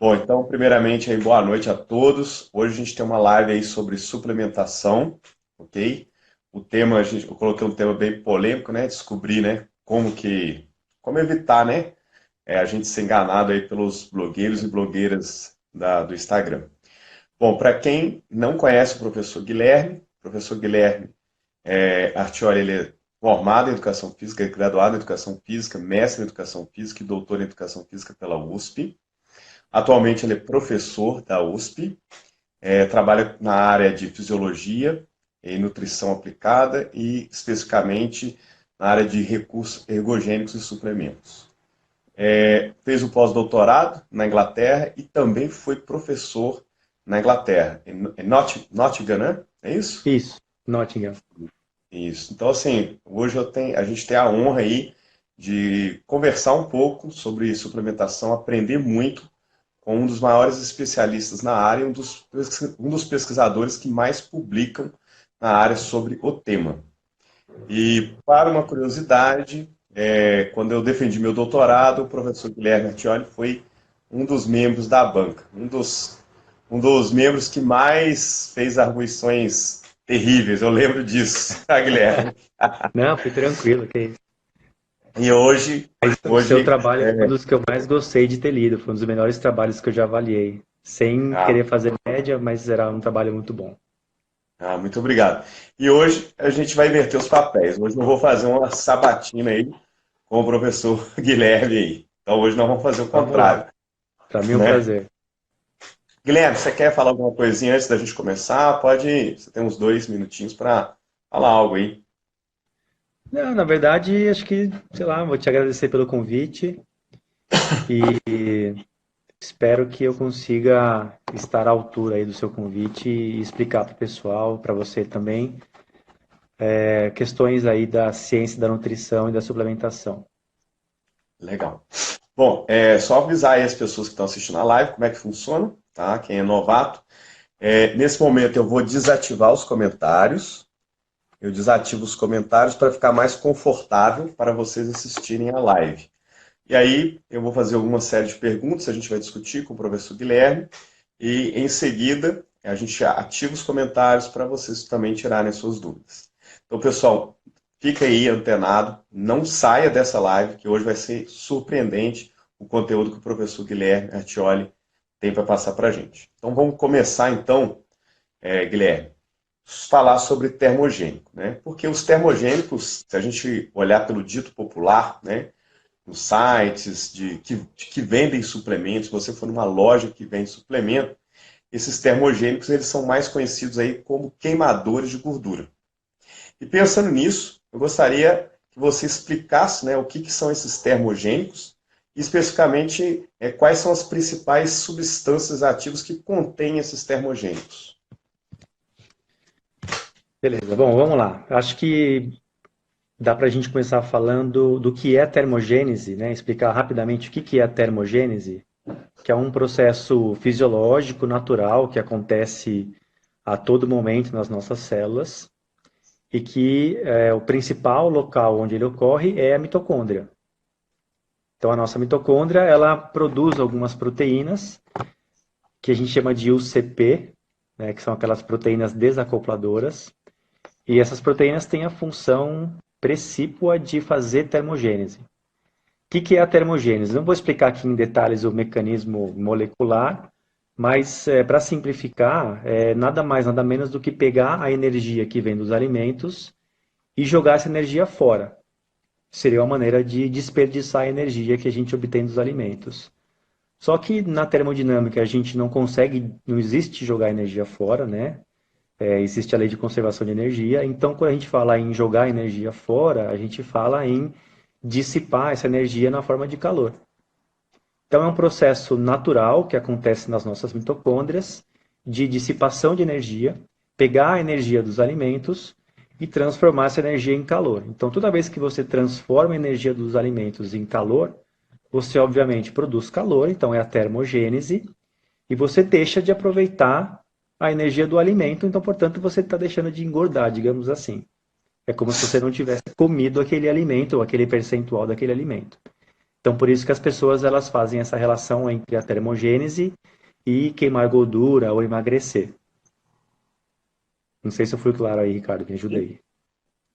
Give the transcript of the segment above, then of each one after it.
Bom, então, primeiramente, aí, boa noite a todos. Hoje a gente tem uma live aí sobre suplementação, ok? Eu coloquei um tema bem polêmico, né? Descobrir, né, como evitar, né, a gente ser enganado aí pelos blogueiros e blogueiras do Instagram. Bom, para quem não conhece o professor Guilherme Artioli, ele é formado em Educação Física, é graduado em Educação Física, mestre em Educação Física e doutor em Educação Física pela USP. Atualmente ele é professor da USP, trabalha na área de fisiologia e nutrição aplicada e especificamente na área de recursos ergogênicos e suplementos. Fez o pós-doutorado na Inglaterra e também foi professor na Inglaterra, em Nottingham, né? É isso? Isso, Nottingham. Isso. Então, assim, a gente tem a honra aí de conversar um pouco sobre suplementação, aprender muito com um dos maiores especialistas na área, um dos pesquisadores que mais publicam na área sobre o tema. E, para uma curiosidade, quando eu defendi meu doutorado, o professor Guilherme Artioli foi um dos membros da banca, um dos membros que mais fez arguições terríveis, eu lembro disso, tá, Guilherme? Não, foi tranquilo, que isso. E hoje, Mas o seu hoje trabalho foi um dos que eu mais gostei de ter lido, foi um dos melhores trabalhos que eu já avaliei. Sem ah, querer fazer média, mas era um trabalho muito bom. muito obrigado. E hoje a gente vai inverter os papéis. Hoje eu vou fazer uma sabatina aí com o professor Guilherme aí. Então hoje nós vamos fazer o Vamos lá. contrário, Para mim é um né? prazer. Guilherme, você quer falar alguma coisinha antes da gente começar? Pode, você tem uns 2 minutinhos para falar algo aí. Não, na verdade, acho que, sei lá, vou te agradecer pelo convite e espero que eu consiga estar à altura aí do seu convite e explicar para o pessoal, para você também, questões aí da ciência da nutrição e da suplementação. Legal. Bom, é só avisar aí as pessoas que estão assistindo a live como é que funciona, tá? Quem é novato. Nesse momento eu vou desativar os comentários. Eu desativo os comentários para ficar mais confortável para vocês assistirem a live. E aí eu vou fazer alguma série de perguntas, a gente vai discutir com o professor Guilherme, e em seguida a gente ativa os comentários para vocês também tirarem suas dúvidas. Então, pessoal, fica aí antenado, não saia dessa live, que hoje vai ser surpreendente o conteúdo que o professor Guilherme Artioli tem para passar para a gente. Então vamos começar então, Guilherme, falar sobre termogênico, né? Porque os termogênicos, se a gente olhar pelo dito popular, né, nos sites que vendem suplementos, se você for numa loja que vende suplemento, esses termogênicos eles são mais conhecidos aí como queimadores de gordura. E pensando nisso, eu gostaria que você explicasse, né, o que são esses termogênicos e especificamente quais são as principais substâncias ativas que contêm esses termogênicos. Beleza, bom, vamos lá. Acho que dá para a gente começar falando do que é termogênese, né? Explicar rapidamente o que é a termogênese, que é um processo fisiológico, natural, que acontece a todo momento nas nossas células e que o principal local onde ele ocorre é a mitocôndria. Então, a nossa mitocôndria, ela produz algumas proteínas que a gente chama de UCP, né, que são aquelas proteínas desacopladoras, e essas proteínas têm a função precípua de fazer termogênese. O que é a termogênese? Não vou explicar aqui em detalhes o mecanismo molecular, mas para simplificar, é nada mais, nada menos do que pegar a energia que vem dos alimentos e jogar essa energia fora. Seria uma maneira de desperdiçar a energia que a gente obtém dos alimentos. Só que na termodinâmica a gente não consegue, não existe jogar energia fora, né? Existe a lei de conservação de energia. Então, quando a gente fala em jogar energia fora, a gente fala em dissipar essa energia na forma de calor. Então, é um processo natural que acontece nas nossas mitocôndrias de dissipação de energia, pegar a energia dos alimentos e transformar essa energia em calor. Então, toda vez que você transforma a energia dos alimentos em calor, você obviamente produz calor, então é a termogênese, e você deixa de aproveitar a energia do alimento, então, portanto, você está deixando de engordar, digamos assim. É como se você não tivesse comido aquele alimento ou aquele percentual daquele alimento. Então, por isso que as pessoas elas fazem essa relação entre a termogênese e queimar gordura ou emagrecer. Não sei se eu fui claro aí, Ricardo, me ajuda aí.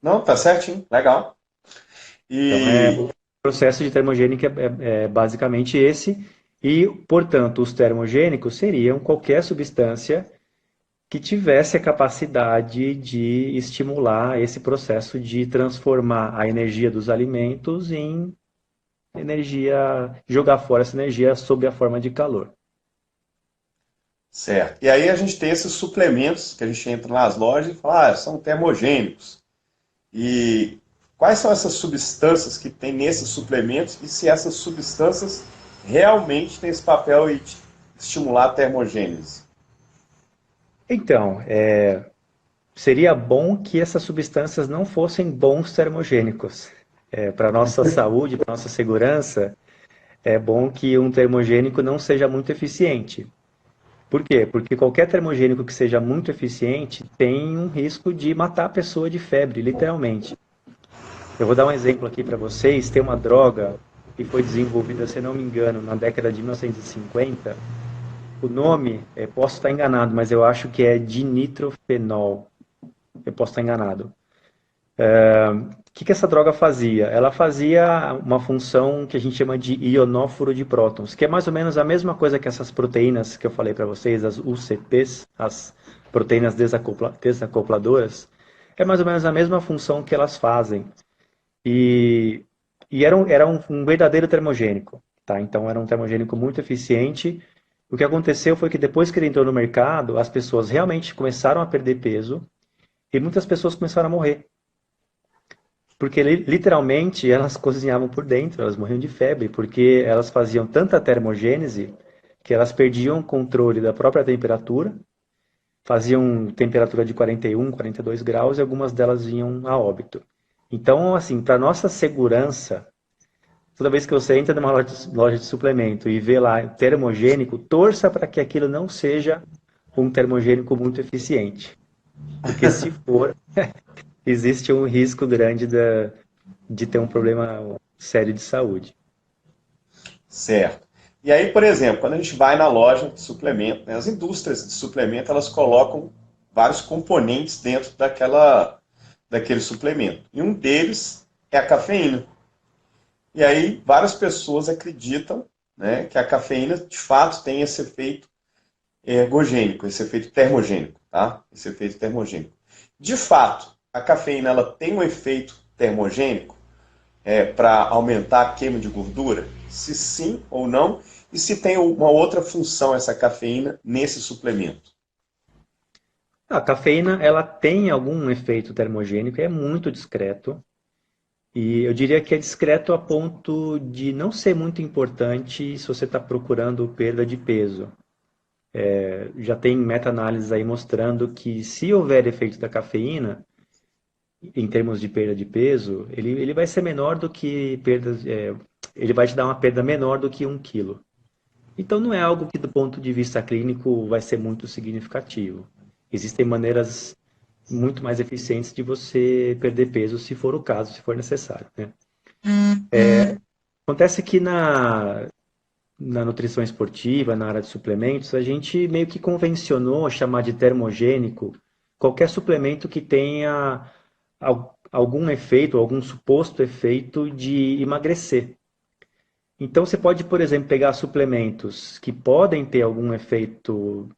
Não, tá certinho, legal. Então, o E processo de termogênica é basicamente esse, e, portanto, os termogênicos seriam qualquer substância que tivesse a capacidade de estimular esse processo de transformar a energia dos alimentos em energia, jogar fora essa energia sob a forma de calor. certo. E aí a gente tem esses suplementos que a gente entra nas lojas e fala, são termogênicos. E quais são essas substâncias que tem nesses suplementos e se essas substâncias realmente têm esse papel de estimular a termogênese? Então, seria bom que essas substâncias não fossem bons termogênicos. Para a nossa saúde, para a nossa segurança, é bom que um termogênico não seja muito eficiente. Por quê? Porque qualquer termogênico que seja muito eficiente tem um risco de matar a pessoa de febre, literalmente. Eu vou dar um exemplo aqui para vocês. Tem uma droga que foi desenvolvida, se não me engano, na década de 1950. O nome, posso estar enganado, mas eu acho que é dinitrofenol. Eu posso estar enganado. O que essa droga fazia? Ela fazia uma função que a gente chama de ionóforo de prótons, que é mais ou menos a mesma coisa que essas proteínas que eu falei para vocês, as UCPs, as proteínas desacopladoras, é mais ou menos a mesma função que elas fazem. E, e era um verdadeiro termogênico, tá? Então era um termogênico muito eficiente. O que aconteceu foi que depois que ele entrou no mercado, as pessoas realmente começaram a perder peso e muitas pessoas começaram a morrer. Porque literalmente elas cozinhavam por dentro, elas morriam de febre, porque elas faziam tanta termogênese que elas perdiam o controle da própria temperatura, faziam temperatura de 41, 42 graus e algumas delas vinham a óbito. Então, assim, para nossa segurança, toda vez que você entra numa loja de suplemento e vê lá termogênico, torça para que aquilo não seja um termogênico muito eficiente. Porque se for, existe um risco grande de ter um problema sério de saúde. Certo. E aí, por exemplo, quando a gente vai na loja de suplemento, né, as indústrias de suplemento, elas colocam vários componentes dentro daquele suplemento. E um deles é a cafeína. E aí, várias pessoas acreditam, né, que a cafeína, de fato, tem esse efeito ergogênico, esse efeito termogênico, tá? Esse efeito termogênico. De fato, a cafeína ela tem um efeito termogênico para aumentar a queima de gordura? Se sim ou não, e se tem uma outra função essa cafeína nesse suplemento? A cafeína, ela tem algum efeito termogênico, é muito discreto, e eu diria que é discreto a ponto de não ser muito importante se você está procurando perda de peso. Já tem meta-análises aí mostrando que se houver efeito da cafeína, em termos de perda de peso, ele vai ser menor do que perdas, ele vai te dar uma perda menor do que 1 quilo. Então não é algo que do ponto de vista clínico vai ser muito significativo. Existem maneiras muito mais eficientes de você perder peso se for o caso, se for necessário, né? Acontece que na nutrição esportiva, na área de suplementos, a gente meio que convencionou chamar de termogênico qualquer suplemento que tenha algum efeito, algum suposto efeito de emagrecer. Então você pode, por exemplo, pegar suplementos que podem ter algum efeito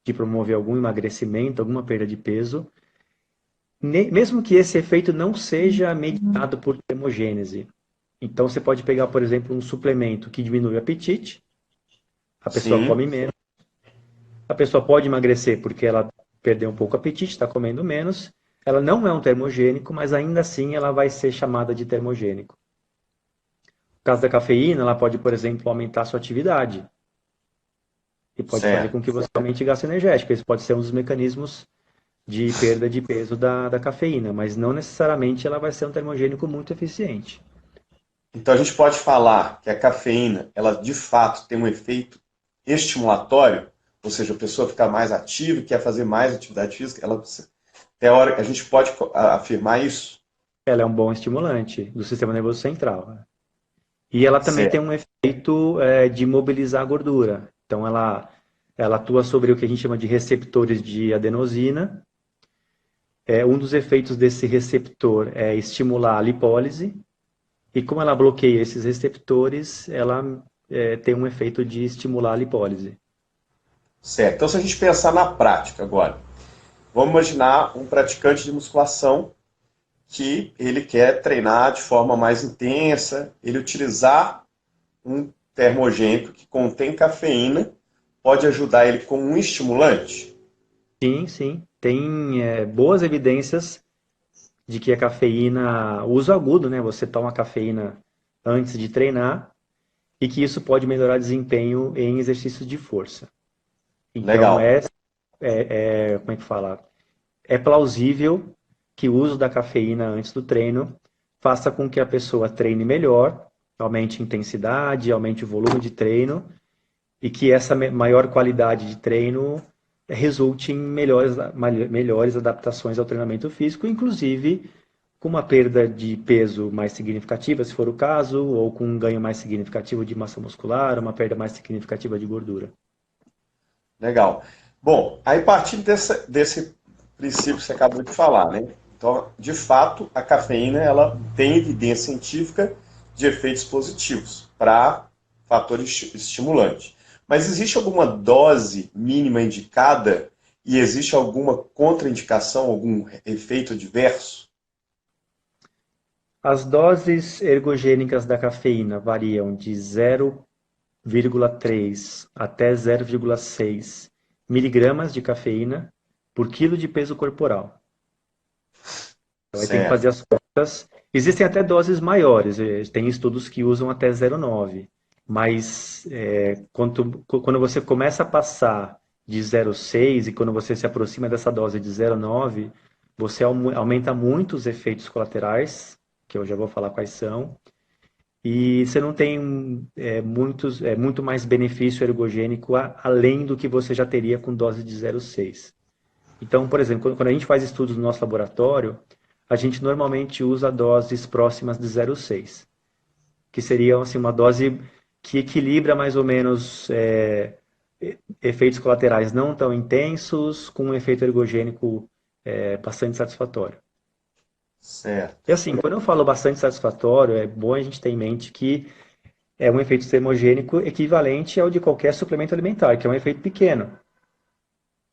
de promover algum emagrecimento, alguma perda de peso, mesmo que esse efeito não seja mediado por termogênese. Então você pode pegar, por exemplo, um suplemento que diminui o apetite, a pessoa Sim. come menos, a pessoa pode emagrecer porque ela perdeu um pouco o apetite, está comendo menos, ela não é um termogênico, mas ainda assim ela vai ser chamada de termogênico. No caso da cafeína, ela pode, por exemplo, aumentar a sua atividade e pode fazer com Certo. que você aumente gasto energético. Esse pode ser um dos mecanismos de perda de peso da cafeína, mas não necessariamente ela vai ser um termogênico muito eficiente. Então a gente pode falar que a cafeína, ela de fato tem um efeito estimulatório, ou seja, a pessoa fica mais ativa, quer fazer mais atividade física, a gente pode afirmar isso? Ela é um bom estimulante do sistema nervoso central. E ela também tem Certo. um efeito de mobilizar a gordura. Então, ela atua sobre o que a gente chama de receptores de adenosina. Um dos efeitos desse receptor é estimular a lipólise. E como ela bloqueia esses receptores, ela tem um efeito de estimular a lipólise. Certo. Então, se a gente pensar na prática agora, vamos imaginar um praticante de musculação que ele quer treinar de forma mais intensa, ele utilizar um termogênico que contém cafeína pode ajudar ele como um estimulante? Sim, sim. Tem boas evidências de que a cafeína, o uso agudo, né? Você toma cafeína antes de treinar e que isso pode melhorar desempenho em exercícios de força. Então, Legal. como é que fala? É plausível que o uso da cafeína antes do treino faça com que a pessoa treine melhor, aumente a intensidade, aumente o volume de treino e que essa maior qualidade de treino resulte em melhores adaptações ao treinamento físico, inclusive com uma perda de peso mais significativa, se for o caso, ou com um ganho mais significativo de massa muscular, uma perda mais significativa de gordura. Legal. Bom, aí partindo desse princípio que você acabou de falar, né? Então, de fato, a cafeína ela tem evidência científica de efeitos positivos para fator estimulante. Mas existe alguma dose mínima indicada e existe alguma contraindicação, algum efeito adverso? As doses ergogênicas da cafeína variam de 0,3 até 0,6 miligramas de cafeína por quilo de peso corporal. Então, aí tem que fazer Certo. as contas. Existem até doses maiores, tem estudos que usam até 0,9, mas quando você começa a passar de 0,6 e quando você se aproxima dessa dose de 0,9, você aumenta muito os efeitos colaterais, que eu já vou falar quais são, e você não tem muito mais benefício ergogênico além do que você já teria com dose de 0,6. Então, por exemplo, quando a gente faz estudos no nosso laboratório, a gente normalmente usa doses próximas de 0,6, que seria assim, uma dose que equilibra mais ou menos efeitos colaterais não tão intensos com um efeito ergogênico bastante satisfatório. E Certo. assim, quando eu falo bastante satisfatório, é bom a gente ter em mente que é um efeito termogênico equivalente ao de qualquer suplemento alimentar, que é um efeito pequeno.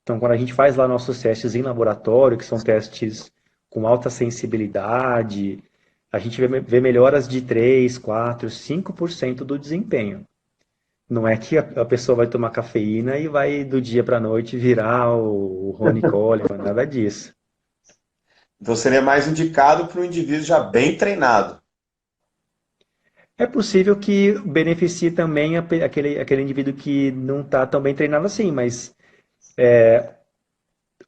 Então, quando a gente faz lá nossos testes em laboratório, que são testes com alta sensibilidade, a gente vê melhoras de 3, 4, 5% do desempenho. Não é que a pessoa vai tomar cafeína e vai do dia para a noite virar o Ronnie Coleman, nada disso. Então seria mais indicado para um indivíduo já bem treinado. É possível que beneficie também aquele indivíduo que não está tão bem treinado assim, mas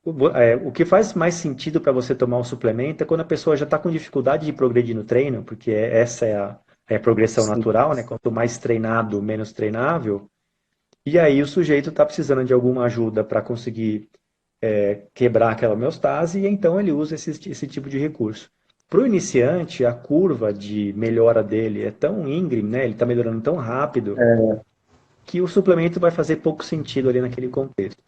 o que faz mais sentido para você tomar um suplemento é quando a pessoa já está com dificuldade de progredir no treino, porque essa é a progressão Sim. natural, né? Quanto mais treinado, menos treinável. E aí o sujeito está precisando de alguma ajuda para conseguir quebrar aquela homeostase, e então ele usa esse tipo de recurso. Para o iniciante, a curva de melhora dele é tão íngreme, né? Ele está melhorando tão rápido, que o suplemento vai fazer pouco sentido ali naquele contexto.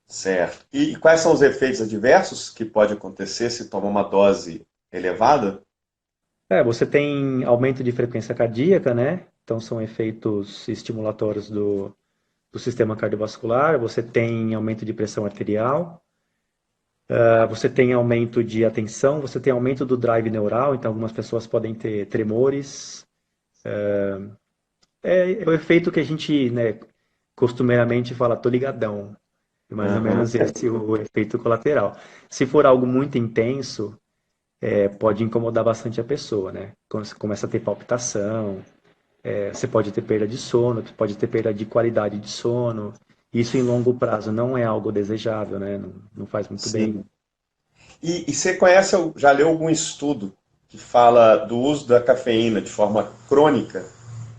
Certo. E quais são os efeitos adversos que pode acontecer se tomar uma dose elevada? Você tem aumento de frequência cardíaca, né? Então são efeitos estimulatórios do sistema cardiovascular. Você tem aumento de pressão arterial. Você tem aumento de atenção. Você tem aumento do drive neural. Então algumas pessoas podem ter tremores. É o efeito que a gente, né, costumeiramente fala, tô ligadão. É mais ou Aham. menos esse o efeito colateral. Se for algo muito intenso, pode incomodar bastante a pessoa, né? Quando você começa a ter palpitação, você pode ter perda de sono, você pode ter perda de qualidade de sono. Isso em longo prazo não é algo desejável, né? Não faz muito bem. Sim. E você conhece, já leu algum estudo que fala do uso da cafeína de forma crônica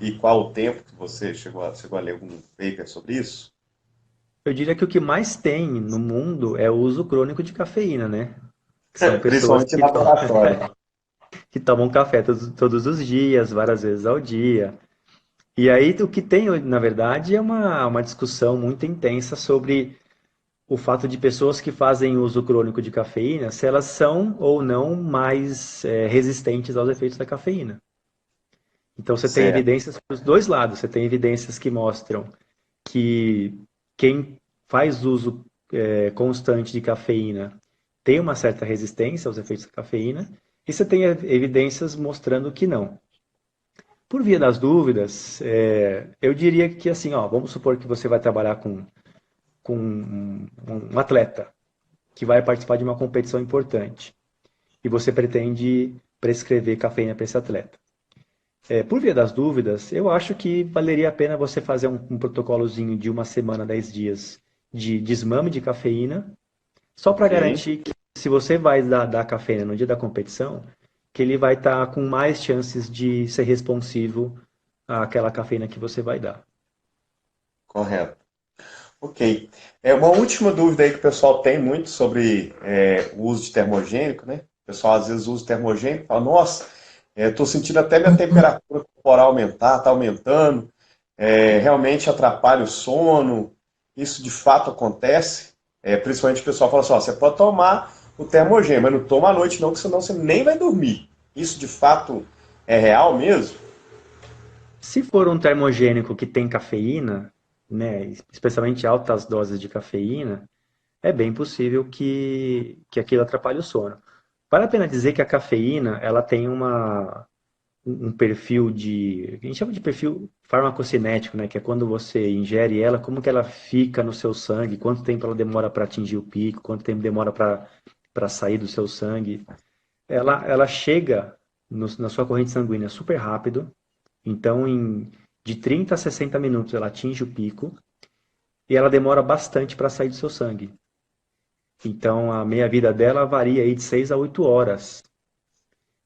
e qual o tempo que você chegou a ler algum paper sobre isso? Eu diria que o que mais tem no mundo é o uso crônico de cafeína, né? Que são pessoas Principalmente em que laboratório. que tomam café todos os dias, várias vezes ao dia. E aí o que tem, na verdade, é uma discussão muito intensa sobre o fato de pessoas que fazem uso crônico de cafeína, se elas são ou não mais resistentes aos efeitos da cafeína. Então você tem Certo. evidências para os dois lados. Você tem evidências que mostram que quem faz uso constante de cafeína tem uma certa resistência aos efeitos da cafeína, e você tem evidências mostrando que não. Por via das dúvidas, eu diria que assim, ó, vamos supor que você vai trabalhar com um atleta que vai participar de uma competição importante e você pretende prescrever cafeína para esse atleta. Por via das dúvidas, eu acho que valeria a pena você fazer um protocolozinho de uma semana, 10 dias de desmame de cafeína, só para Ok. garantir que se você vai dar cafeína no dia da competição, que ele vai estar com mais chances de ser responsivo àquela cafeína que você vai dar. Correto. Ok. Uma última dúvida aí que o pessoal tem muito sobre o uso de termogênico, né? O pessoal às vezes usa termogênico e fala, nossa, estou sentindo até minha temperatura corporal aumentar, está aumentando, realmente atrapalha o sono. Isso de fato acontece. Principalmente o pessoal fala assim, ó, você pode tomar o termogênico, mas não toma à noite não, que senão você nem vai dormir. Isso de fato é real mesmo? Se for um termogênico que tem cafeína, né, especialmente altas doses de cafeína, é bem possível que aquilo atrapalhe o sono. Vale a pena dizer que a cafeína, ela tem um perfil a gente chama de perfil farmacocinético, né, que é quando você ingere ela, como que ela fica no seu sangue, quanto tempo ela demora para atingir o pico, quanto tempo demora para sair do seu sangue. Ela chega na sua corrente sanguínea super rápido, então de 30 a 60 minutos ela atinge o pico e ela demora bastante para sair do seu sangue. Então, a meia-vida dela varia aí de 6 a 8 horas.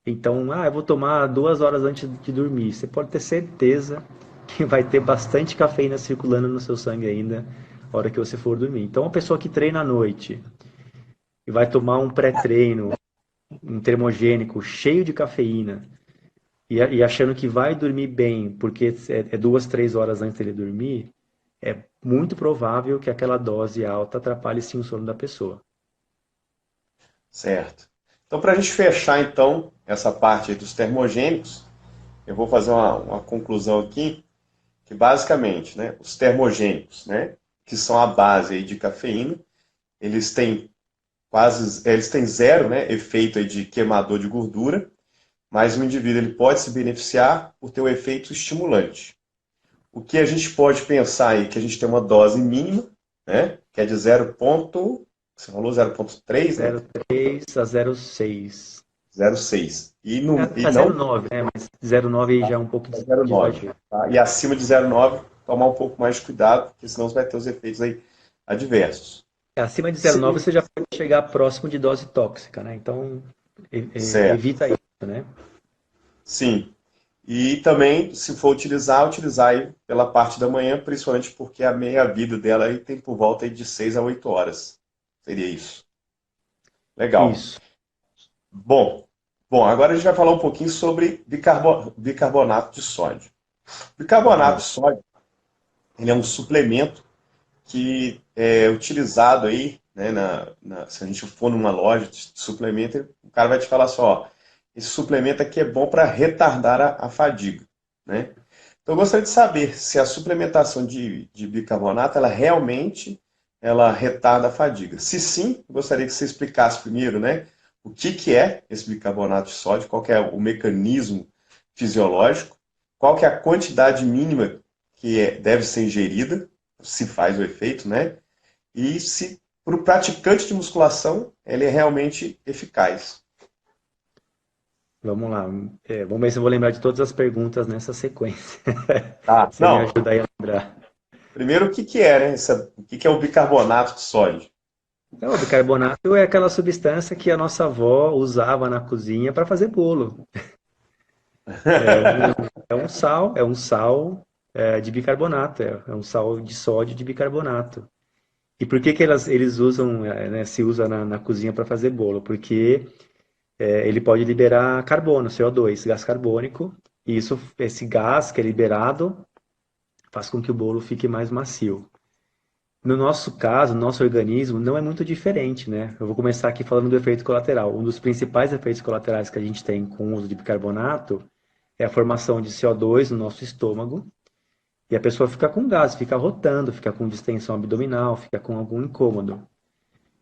Então, eu vou tomar 2 horas antes de dormir. Você pode ter certeza que vai ter bastante cafeína circulando no seu sangue ainda na hora que você for dormir. Então, uma pessoa que treina à noite e vai tomar um pré-treino, um termogênico cheio de cafeína e achando que vai dormir bem, porque é 2, 3 horas antes dele dormir, é muito provável que aquela dose alta atrapalhe sim o sono da pessoa. Certo. Então, para a gente fechar então essa parte aí dos termogênicos, eu vou fazer uma conclusão aqui, que basicamente, né, os termogênicos, né, que são a base aí de cafeína, eles têm zero, né, efeito aí de queimador de gordura, mas o indivíduo ele pode se beneficiar por ter um efeito estimulante. O que a gente pode pensar aí que a gente tem uma dose mínima, né, que é de você falou 0,3, né? 0,3 a 0,6. 0,6. E A não 0,9, né? Mas 0,9 já é um pouco 0,9. exagero. Tá? E acima de 0,9, tomar um pouco mais de cuidado, porque senão você vai ter os efeitos aí adversos. Acima de 0,9 Sim. você já pode chegar próximo de dose tóxica, né? Então, Certo. evita isso, né? Sim. E também, se for utilizar aí pela parte da manhã, principalmente porque a meia-vida dela aí tem por volta aí de 6 a 8 horas. Seria isso. Legal. Isso. Bom, agora a gente vai falar um pouquinho sobre bicarbonato de sódio. Vamos Bicarbonato lá. de sódio, ele é um suplemento que é utilizado aí, né, se a gente for numa loja de suplemento, o cara vai te falar só, ó, esse suplemento aqui é bom para retardar a fadiga, né? Então eu gostaria de saber se a suplementação de bicarbonato, ela realmente ela retarda a fadiga. Se sim, eu gostaria que você explicasse primeiro, né, o que é esse bicarbonato de sódio, qual que é o mecanismo fisiológico, qual que é a quantidade mínima que deve ser ingerida, se faz o efeito, né? E se para o praticante de musculação ele é realmente eficaz. Vamos lá. Vamos ver se eu vou lembrar de todas as perguntas nessa sequência. Tá. Você me Não, ajuda aí a lembrar. primeiro o que é, né? O que é o bicarbonato de sódio? Então, o bicarbonato é aquela substância que a nossa avó usava na cozinha para fazer bolo. É um, é um sal de bicarbonato, é um sal de sódio de bicarbonato. E por que que eles usam, né, se usa na cozinha para fazer bolo? Porque ele pode liberar carbono, CO2, gás carbônico, e esse gás que é liberado faz com que o bolo fique mais macio. No nosso caso, no nosso organismo, não é muito diferente, né? Eu vou começar aqui falando do efeito colateral. Um dos principais efeitos colaterais que a gente tem com o uso de bicarbonato é a formação de CO2 no nosso estômago, e a pessoa fica com gás, fica rotando, fica com distensão abdominal, fica com algum incômodo.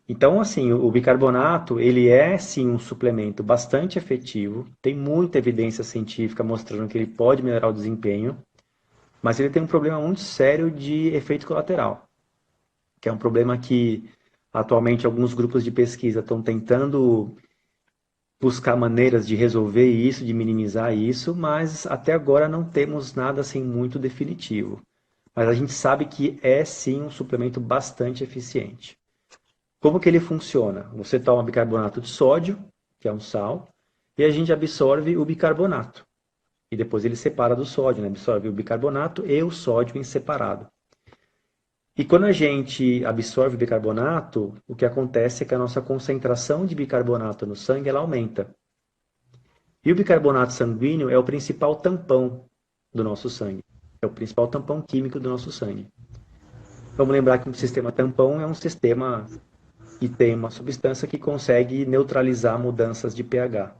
Então, assim, o bicarbonato, ele é sim um suplemento bastante efetivo, tem muita evidência científica mostrando que ele pode melhorar o desempenho, mas ele tem um problema muito sério de efeito colateral, que é um problema que atualmente alguns grupos de pesquisa estão tentando buscar maneiras de resolver isso, de minimizar isso, mas até agora não temos nada assim muito definitivo. Mas a gente sabe que é sim um suplemento bastante eficiente. Como que ele funciona? Você toma bicarbonato de sódio, que é um sal, e a gente absorve o bicarbonato. E depois ele separa do sódio, né? Absorve o bicarbonato e o sódio em separado. E quando a gente absorve o bicarbonato, o que acontece é que a nossa concentração de bicarbonato no sangue ela aumenta. E o bicarbonato sanguíneo é o principal tampão do nosso sangue. É o principal tampão químico do nosso sangue. Vamos lembrar que um sistema tampão é um sistema que tem uma substância que consegue neutralizar mudanças de pH.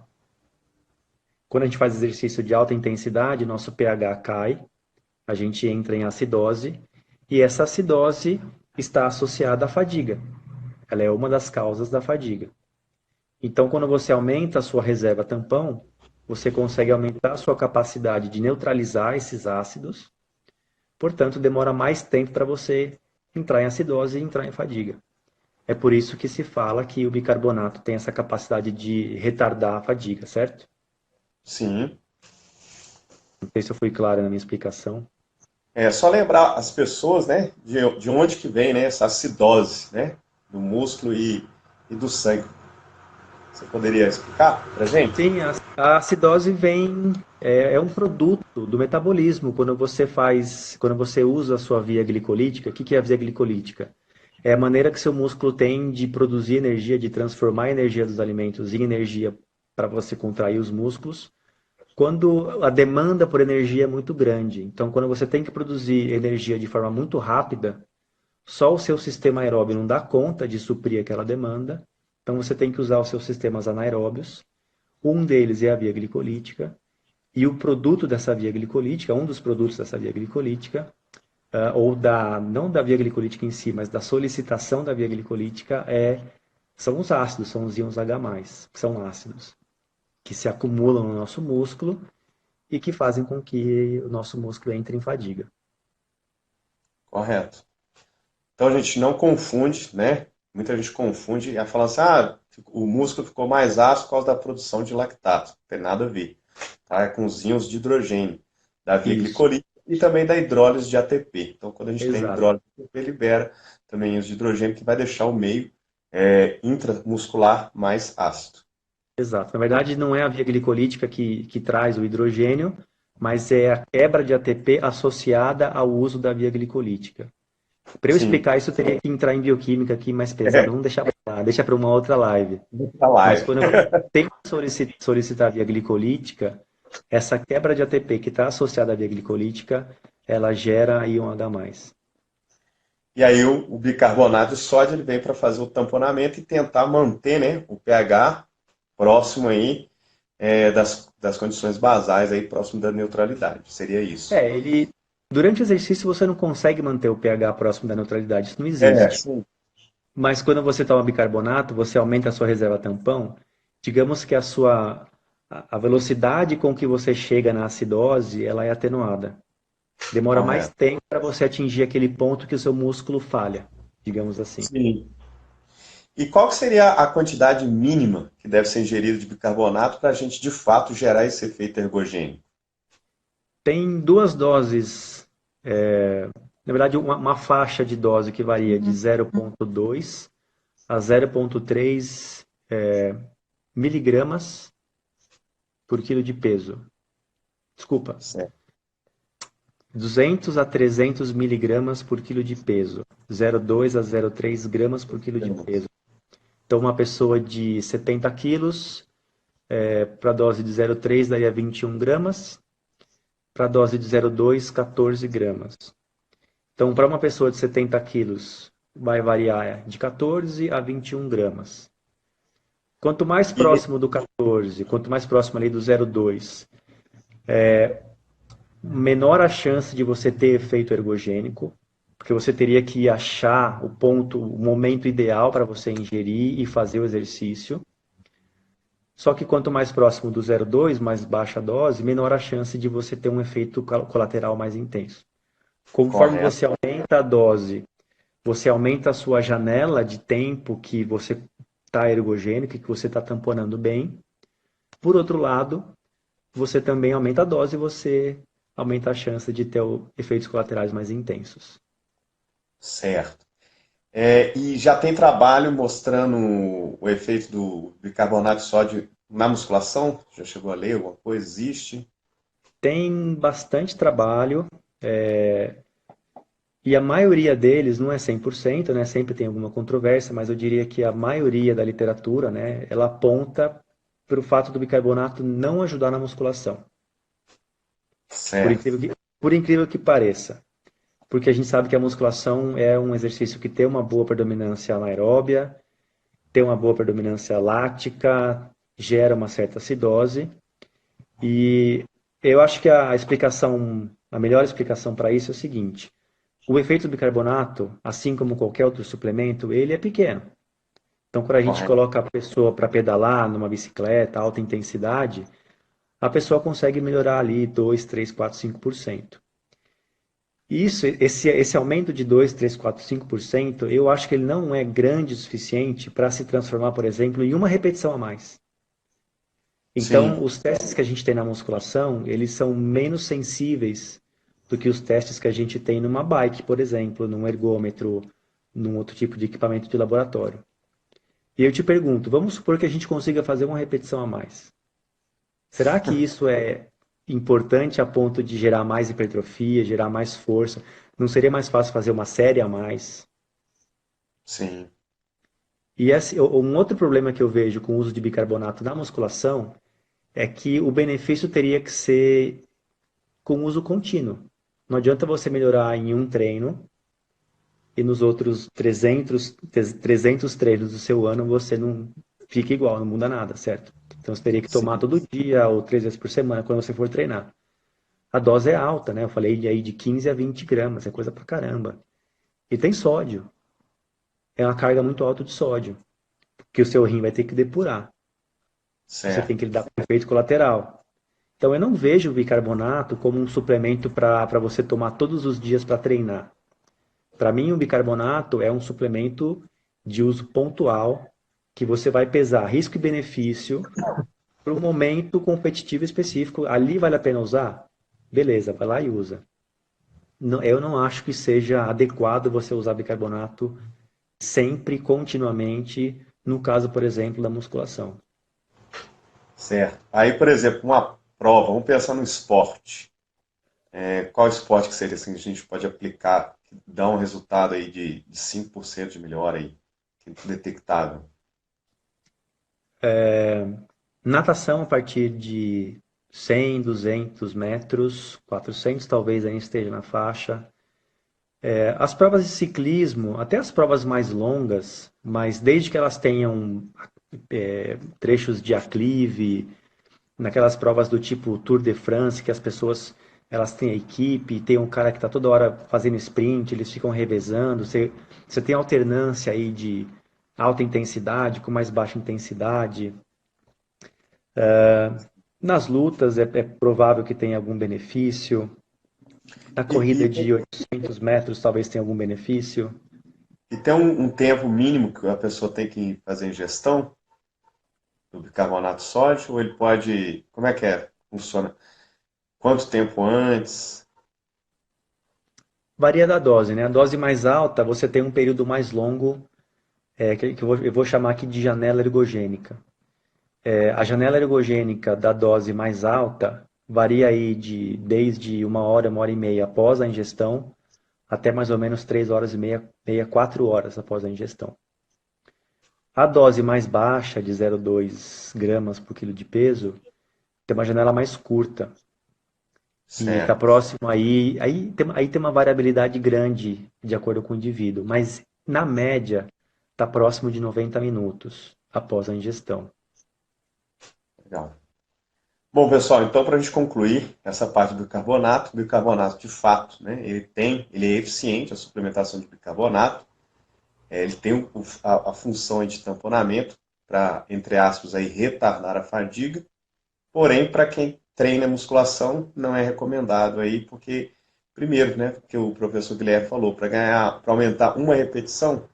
Quando a gente faz exercício de alta intensidade, nosso pH cai, a gente entra em acidose, e essa acidose está associada à fadiga. Ela é uma das causas da fadiga. Então, quando você aumenta a sua reserva tampão, você consegue aumentar a sua capacidade de neutralizar esses ácidos, portanto, demora mais tempo para você entrar em acidose e entrar em fadiga. É por isso que se fala que o bicarbonato tem essa capacidade de retardar a fadiga, certo? Sim. Não sei se eu fui claro na minha explicação. É só lembrar as pessoas, né, de onde que vem, né, essa acidose, né, do músculo e do sangue. Você poderia explicar pra gente? Sim, a acidose é um produto do metabolismo. Quando você usa a sua via glicolítica, o que é a via glicolítica? É a maneira que seu músculo tem de produzir energia, de transformar a energia dos alimentos em energia para você contrair os músculos, quando a demanda por energia é muito grande. Então, quando você tem que produzir energia de forma muito rápida, só o seu sistema aeróbio não dá conta de suprir aquela demanda. Então, você tem que usar os seus sistemas anaeróbios. Um deles é a via glicolítica. E o produto dessa via glicolítica, um dos produtos dessa via glicolítica, não da via glicolítica em si, mas da solicitação da via glicolítica, são os ácidos, são os íons H+, que são ácidos, que se acumulam no nosso músculo e que fazem com que o nosso músculo entre em fadiga. Correto. Então a gente não confunde, né? Muita gente confunde e fala assim, o músculo ficou mais ácido por causa da produção de lactato. Não tem nada a ver. Tá? É com os íons de hidrogênio da via Isso, glicolítica e também da hidrólise de ATP. Então quando a gente tem exato. hidrólise de ATP, libera também íons de hidrogênio que vai deixar o meio intramuscular mais ácido. Exato. Na verdade, não é a via glicolítica que traz o hidrogênio, mas é a quebra de ATP associada ao uso da via glicolítica. Para eu Sim, explicar isso, eu teria que entrar em bioquímica aqui mais pesado. é, Vamos deixar para lá, deixa para uma outra live. da Mas live. quando eu tenho que solicitar a via glicolítica, essa quebra de ATP que está associada à via glicolítica, ela gera íon H+. E aí o bicarbonato de sódio ele vem para fazer o tamponamento e tentar manter, né, o pH próximo aí das condições basais aí próximo da neutralidade. Seria isso. Durante o exercício você não consegue manter o pH próximo da neutralidade, isso não É, existe. sim. Mas quando você toma bicarbonato, você aumenta a sua reserva tampão, digamos que a velocidade com que você chega na acidose, ela é atenuada. Demora mais Correto. tempo para você atingir aquele ponto que o seu músculo falha, digamos assim. Sim. E qual que seria a quantidade mínima que deve ser ingerida de bicarbonato para a gente de fato gerar esse efeito ergogênico? Tem duas doses, na verdade uma faixa de dose que varia de 0,2 a 0,3 miligramas por quilo de peso. Desculpa, Certo. 200 a 300 miligramas por quilo de peso. 0,2 a 0,3 gramas por quilo de peso. Então, uma pessoa de 70 quilos Para a dose de 0,3 daria 21 gramas. Para a dose de 0,2, 14 gramas. Então, para uma pessoa de 70 quilos, vai variar de 14 a 21 gramas. Quanto mais E, próximo do 14, quanto mais próximo ali do 0,2, menor a chance de você ter efeito ergogênico, porque você teria que achar o ponto, o momento ideal para você ingerir e fazer o exercício. Só que quanto mais próximo do 0,2, mais baixa a dose, menor a chance de você ter um efeito colateral mais intenso. Conforme correto. você aumenta a dose, você aumenta a sua janela de tempo que você está ergogênico, que você está tamponando bem. Por outro lado, você também aumenta a dose e você aumenta a chance de ter efeitos colaterais mais intensos. Certo. E já tem trabalho mostrando o efeito do bicarbonato de sódio na musculação? Já chegou a ler alguma coisa? Existe? Tem bastante trabalho, e a maioria deles não é 100%, né? Sempre tem alguma controvérsia, mas eu diria que a maioria da literatura, né, ela aponta para o fato do bicarbonato não ajudar na musculação. Por Certo. incrível que, por incrível que pareça. Porque a gente sabe que a musculação é um exercício que tem uma boa predominância anaeróbia, tem uma boa predominância láctica, gera uma certa acidose. E eu acho que a melhor explicação para isso é o seguinte: o efeito do bicarbonato, assim como qualquer outro suplemento, ele é pequeno. Então, quando a gente Correto. coloca a pessoa para pedalar numa bicicleta, alta intensidade, a pessoa consegue melhorar ali 2, 3, 4, 5%. Esse aumento de 2, 3, 4, 5%, eu acho que ele não é grande o suficiente para se transformar, por exemplo, em uma repetição a mais. Então, Sim. os testes que a gente tem na musculação, eles são menos sensíveis do que os testes que a gente tem numa bike, por exemplo, num ergômetro, num outro tipo de equipamento de laboratório. E eu te pergunto, vamos supor que a gente consiga fazer uma repetição a mais. Será que isso é importante a ponto de gerar mais hipertrofia, gerar mais força? Não seria mais fácil fazer uma série a mais? Sim. E um outro problema que eu vejo com o uso de bicarbonato na musculação é que o benefício teria que ser com uso contínuo. Não adianta você melhorar em um treino e nos outros 300 treinos do seu ano você não fica igual, não muda nada, certo? Então você teria que tomar Sim. todo dia ou 3 vezes por semana quando você for treinar. A dose é alta, né? Eu falei aí de 15 a 20 gramas, é coisa pra caramba. E tem sódio. É uma carga muito alta de sódio, que o seu rim vai ter que depurar. Você tem Certo. que lidar com efeito colateral. Então eu não vejo o bicarbonato como um suplemento para você tomar todos os dias para treinar. Para mim, o bicarbonato é um suplemento de uso pontual que você vai pesar risco e benefício para um momento competitivo específico. Ali vale a pena usar? Beleza, vai lá e usa. Eu não acho que seja adequado você usar bicarbonato sempre, continuamente, no caso, por exemplo, da musculação. Certo. Aí, por exemplo, uma prova, vamos pensar no esporte. Qual esporte que seria assim, que a gente pode aplicar, que dá um resultado aí de 5% de melhora aí, detectável? Natação a partir de 100, 200 metros, 400 talvez ainda esteja na faixa. As provas de ciclismo, até as provas mais longas, mas desde que elas tenham trechos de aclive, naquelas provas do tipo Tour de France, que as pessoas elas têm a equipe, tem um cara que está toda hora fazendo sprint, eles ficam revezando, você tem alternância aí de alta intensidade com mais baixa intensidade. Nas lutas é provável que tenha algum benefício. Na E, corrida e, de 800 metros talvez tenha algum benefício. e tem um tempo mínimo que a pessoa tem que fazer a ingestão do bicarbonato de sódio, ou ele pode. Como é que é? Funciona? Quanto tempo antes? Varia da dose, né? A dose mais alta, você tem um período mais longo, que eu vou chamar aqui de janela ergogênica. A janela ergogênica da dose mais alta varia aí desde uma hora e meia após a ingestão, até mais ou menos 3 horas e meia, 4 horas após a ingestão. A dose mais baixa, de 0,2 gramas por quilo de peso, tem uma janela mais curta. E está Certo. próximo aí tem uma variabilidade grande de acordo com o indivíduo, mas na média está próximo de 90 minutos após a ingestão. Legal. Bom, pessoal, então para a gente concluir essa parte do bicarbonato, o bicarbonato de fato, né, ele é eficiente, a suplementação de bicarbonato, ele tem a função aí de tamponamento para, entre aspas, aí, retardar a fadiga, porém, para quem treina musculação, não é recomendado aí, porque, primeiro, né, que o professor Guilherme falou, para aumentar uma repetição,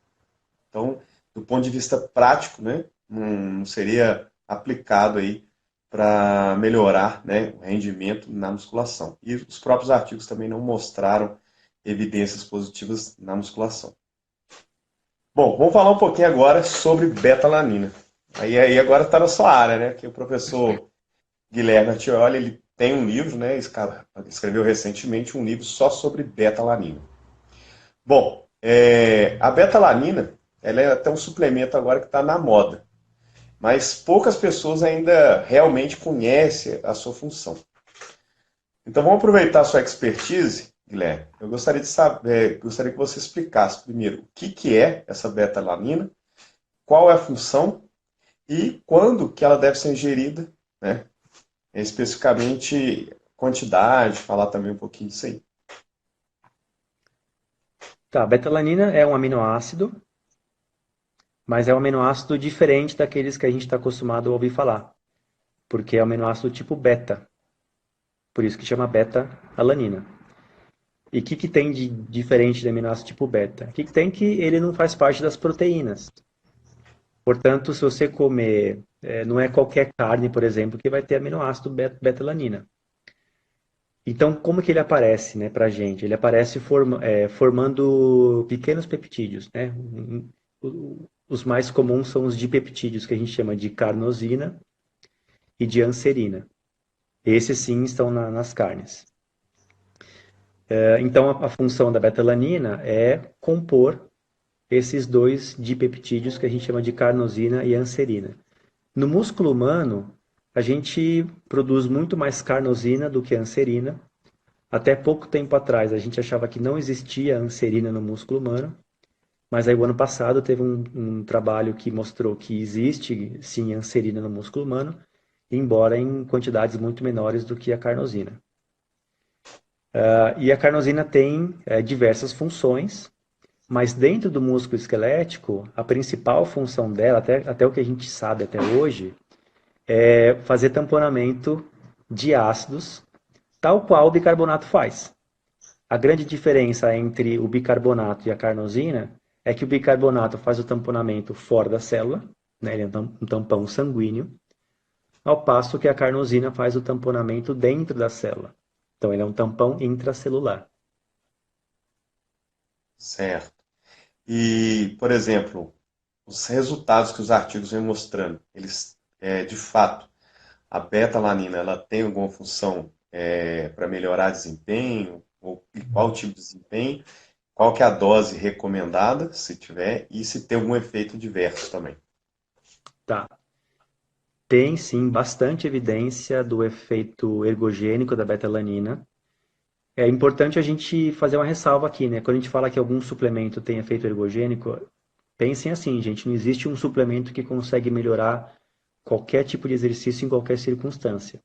então, do ponto de vista prático, né, não seria aplicado aí para melhorar, né, o rendimento na musculação. E os próprios artigos também não mostraram evidências positivas na musculação. Bom, vamos falar um pouquinho agora sobre betalanina. Aí agora está na sua área, né? Que o professor Guilherme Artioli, ele tem um livro, né? Escreveu recentemente um livro só sobre betalanina. Bom, a betalanina, ela é até um suplemento agora que está na moda, mas poucas pessoas ainda realmente conhecem a sua função. Então vamos aproveitar a sua expertise, Guilherme. Eu gostaria de saber, gostaria que você explicasse primeiro o que é essa betalanina, qual é a função e quando que ela deve ser ingerida, né? Especificamente quantidade, falar também um pouquinho disso aí. Tá, a betalanina é um aminoácido, mas é um aminoácido diferente daqueles que a gente está acostumado a ouvir falar, porque é um aminoácido tipo beta, por isso que chama beta-alanina. E o que tem de diferente do aminoácido tipo beta? O que tem que ele não faz parte das proteínas. Portanto, se você comer, não é qualquer carne, por exemplo, que vai ter aminoácido beta-alanina. Então, como que ele aparece, né, para a gente? Ele aparece formando pequenos peptídeos, né? Os mais comuns são os dipeptídeos, que a gente chama de carnosina e de anserina. Esses sim estão nas carnes. Então, a função da betalanina é compor esses dois dipeptídeos que a gente chama de carnosina e anserina. No músculo humano, a gente produz muito mais carnosina do que anserina. Até pouco tempo atrás, a gente achava que não existia anserina no músculo humano, mas aí o ano passado teve um trabalho que mostrou que existe sim anserina no músculo humano, embora em quantidades muito menores do que a carnosina. E a carnosina tem diversas funções, mas dentro do músculo esquelético, a principal função dela, até o que a gente sabe até hoje, é fazer tamponamento de ácidos, tal qual o bicarbonato faz. A grande diferença entre o bicarbonato e a carnosina é que o bicarbonato faz o tamponamento fora da célula, né, ele é um tampão sanguíneo, ao passo que a carnosina faz o tamponamento dentro da célula. Então, ele é um tampão intracelular. Certo. E, por exemplo, os resultados que os artigos vêm mostrando, eles, de fato, a beta-alanina, ela tem alguma função para melhorar desempenho? Ou e qual tipo de desempenho? Qual que é a dose recomendada, se tiver, e se tem algum efeito diverso também. Tá. Tem sim bastante evidência do efeito ergogênico da beta-alanina. É importante a gente fazer uma ressalva aqui, né? Quando a gente fala que algum suplemento tem efeito ergogênico, pensem assim, gente, não existe um suplemento que consegue melhorar qualquer tipo de exercício em qualquer circunstância.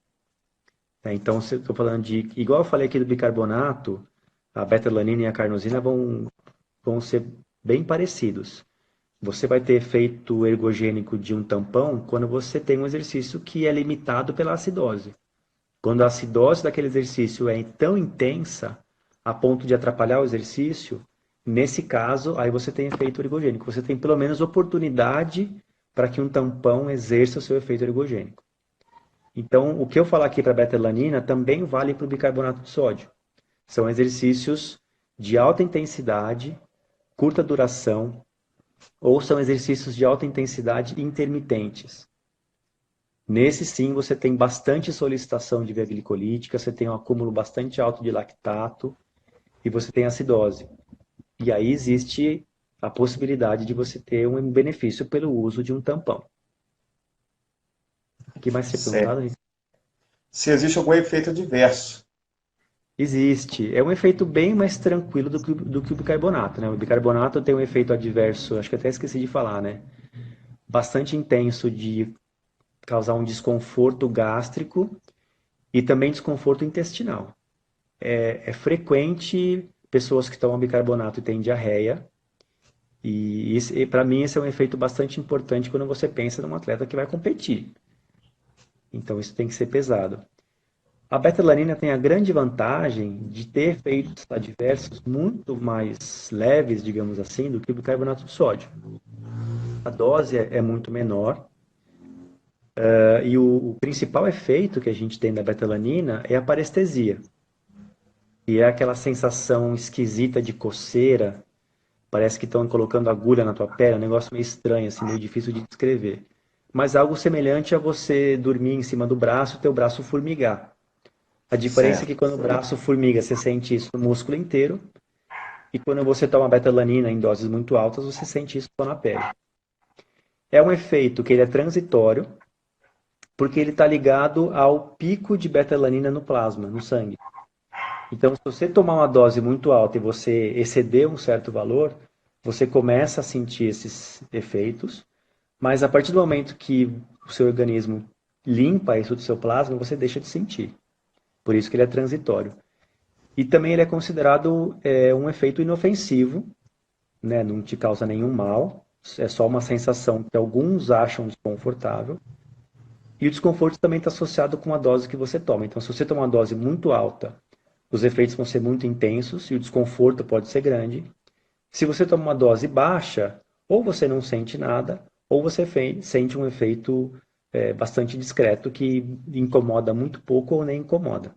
Então, se eu estou falando de, igual eu falei aqui do bicarbonato, a beta-alanina e a carnosina vão ser bem parecidos. Você vai ter efeito ergogênico de um tampão quando você tem um exercício que é limitado pela acidose. Quando a acidose daquele exercício é tão intensa a ponto de atrapalhar o exercício, nesse caso, aí você tem efeito ergogênico. Você tem pelo menos oportunidade para que um tampão exerça o seu efeito ergogênico. Então, o que eu falar aqui para a beta-alanina também vale para o bicarbonato de sódio. São exercícios de alta intensidade, curta duração, ou são exercícios de alta intensidade intermitentes. Nesse sim, você tem bastante solicitação de via glicolítica, você tem um acúmulo bastante alto de lactato e você tem acidose. E aí existe a possibilidade de você ter um benefício pelo uso de um tampão. O que mais você Certo. perguntado, Henrique? Se existe algum efeito adverso. Existe. É um efeito bem mais tranquilo do que o bicarbonato, né? O bicarbonato tem um efeito adverso, acho que até esqueci de falar, né? Bastante intenso de causar um desconforto gástrico e também desconforto intestinal. É frequente pessoas que tomam bicarbonato e têm diarreia, e para mim esse é um efeito bastante importante quando você pensa num atleta que vai competir. Então isso tem que ser pesado. A betalanina tem a grande vantagem de ter efeitos adversos muito mais leves, digamos assim, do que o bicarbonato de sódio. A dose é muito menor, e o principal efeito que a gente tem da betalanina é a parestesia, e é aquela sensação esquisita de coceira, parece que estão colocando agulha na tua pele, é um negócio meio estranho, assim, meio difícil de descrever. Mas algo semelhante a você dormir em cima do braço e teu braço formigar. A diferença é que Certo. quando o braço formiga, você sente isso no músculo inteiro, e quando você toma betalanina em doses muito altas, você sente isso só na pele. É um efeito que ele é transitório, porque ele está ligado ao pico de betalanina no plasma, no sangue. Então, se você tomar uma dose muito alta e você exceder um certo valor, você começa a sentir esses efeitos, mas a partir do momento que o seu organismo limpa isso do seu plasma, você deixa de sentir. Por isso que ele é transitório. E também ele é considerado um efeito inofensivo, né? Não te causa nenhum mal, é só uma sensação que alguns acham desconfortável. E o desconforto também está associado com a dose que você toma. Então, se você tomar uma dose muito alta, os efeitos vão ser muito intensos e o desconforto pode ser grande. Se você toma uma dose baixa, ou você não sente nada, ou você sente um efeito bastante discreto que incomoda muito pouco ou nem incomoda.